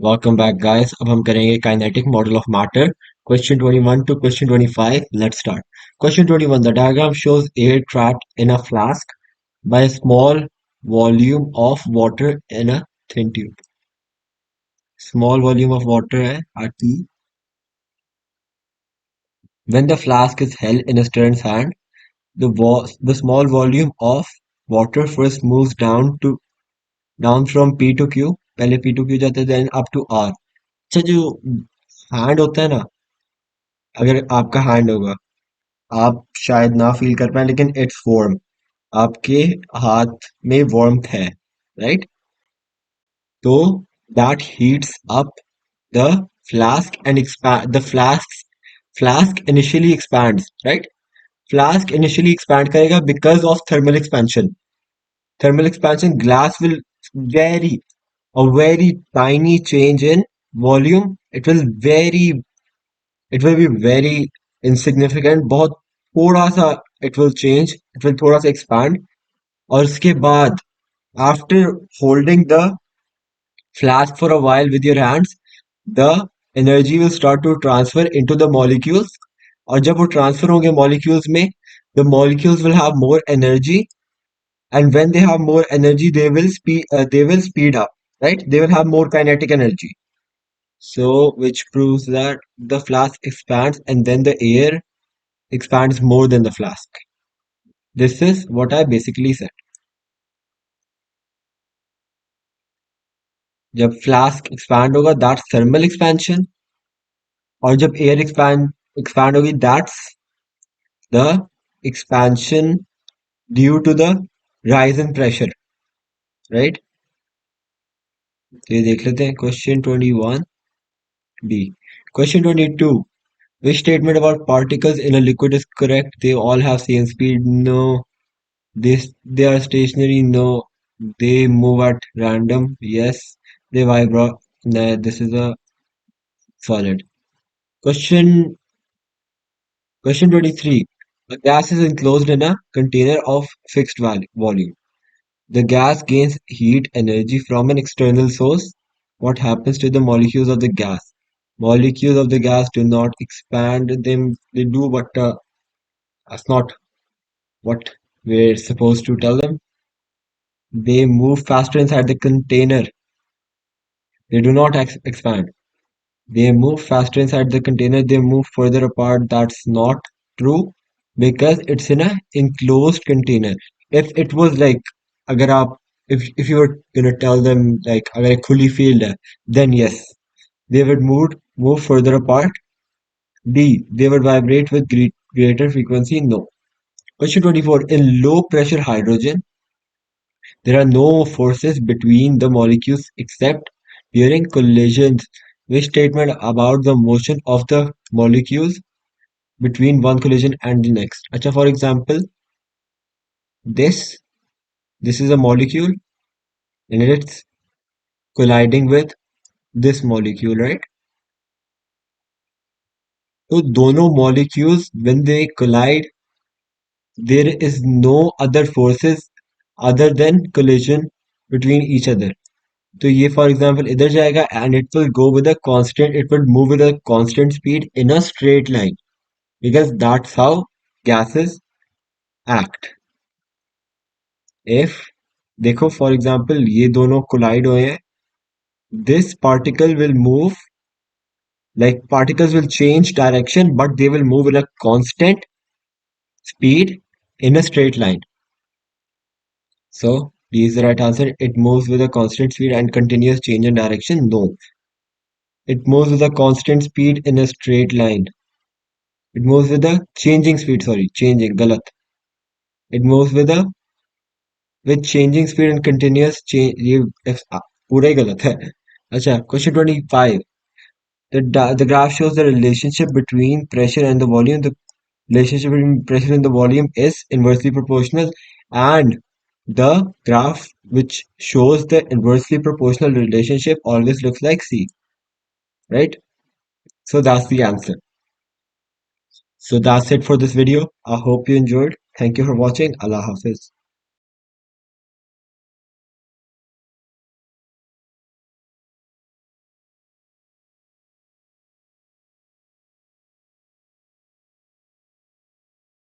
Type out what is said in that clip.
Welcome back guys. अब हम करेंगे kinetic model of matter. Question 21 to question 25. Let's start. Question 21. The diagram shows air trapped in a flask by a small volume of water in a thin tube. Small volume of water है RT. When the flask is held in a student's hand, the small volume of water first moves down from P to Q. पहले P to Q जाता है then up to R. अच्छा जो hand होता है ना, अगर आपका हैंड होगा आप शायद ना फील कर पाए लेकिन इट्स वार्म। आपके हाथ में वार्मथ है, राइट? तो that heats up the flask and expand the flask initially expands, right? Flask initially expand करेगा because of thermal expansion. Thermal expansion, glass will vary a very tiny change in volume. It will be very insignificant, बहुत थोड़ा सा it will थोड़ा सा expand। और उसके बाद after holding the flask for a while with your hands, the energy will start to transfer into the molecules। और जब वो transfer होंगे molecules में, the molecules will have more energy, and when they have more energy they will speed up, right? They will have more kinetic energy, so which proves that the flask expands and then the air expands more than the flask. This is what I basically said. जब flask expand होगा that's thermal expansion, और जब air expand होगी that's the expansion due to the rise in pressure, right? तो ये देख लेते हैं क्वेश्चन 21 बी। Question 22, which statement about particles in a liquid is correct? They all have same speed. No. They are stationary. No. They move at random. Yes. They vibrate. No, this is a solid. Question 23. A gas is enclosed in a container of fixed volume. The gas gains heat energy from an external source. What happens to the molecules of the gas? Molecules of the gas do not expand. They do, but that's not what we're supposed to tell them. They move faster inside the container. They do not expand. They move faster inside the container. They move further apart. That's not true because it's in a enclosed container. If it was like, अगर आप if you were gonna tell them like अगर एक खुली field है, then yes, they would move further apart. B, they would vibrate with greater frequency. No. Question 24. In low pressure hydrogen, there are no forces between the molecules except during collisions. Which statement about the motion of the molecules between one collision and the next? अच्छा, for example, this this is a molecule and it's colliding with this molecule, right? So दोनों molecules when they collide, there is no other forces other than collision between each other. तो ये for example इधर जाएगा and it will go with a constant, it will move with a constant speed in a straight line because that's how gases act. If देखो for example ये दोनों collide हुए हैं, this particle will move, like particles will change direction but they will move with a constant speed in a straight line. So D is the right answer. It moves with a constant speed and continuous change in direction. No, it moves with a constant speed in a straight line. It moves with a changing speed. Sorry, changing. गलत. It moves with changing speed and continuous change. ये पूरा ही गलत है. अच्छा, question 25. The graph shows the relationship between pressure and the volume. The relationship between pressure and the volume is inversely proportional, and the graph which shows the inversely proportional relationship always looks like C, right? So that's the answer. So that's it for this video. I hope you enjoyed. Thank you for watching. Allah Hafiz.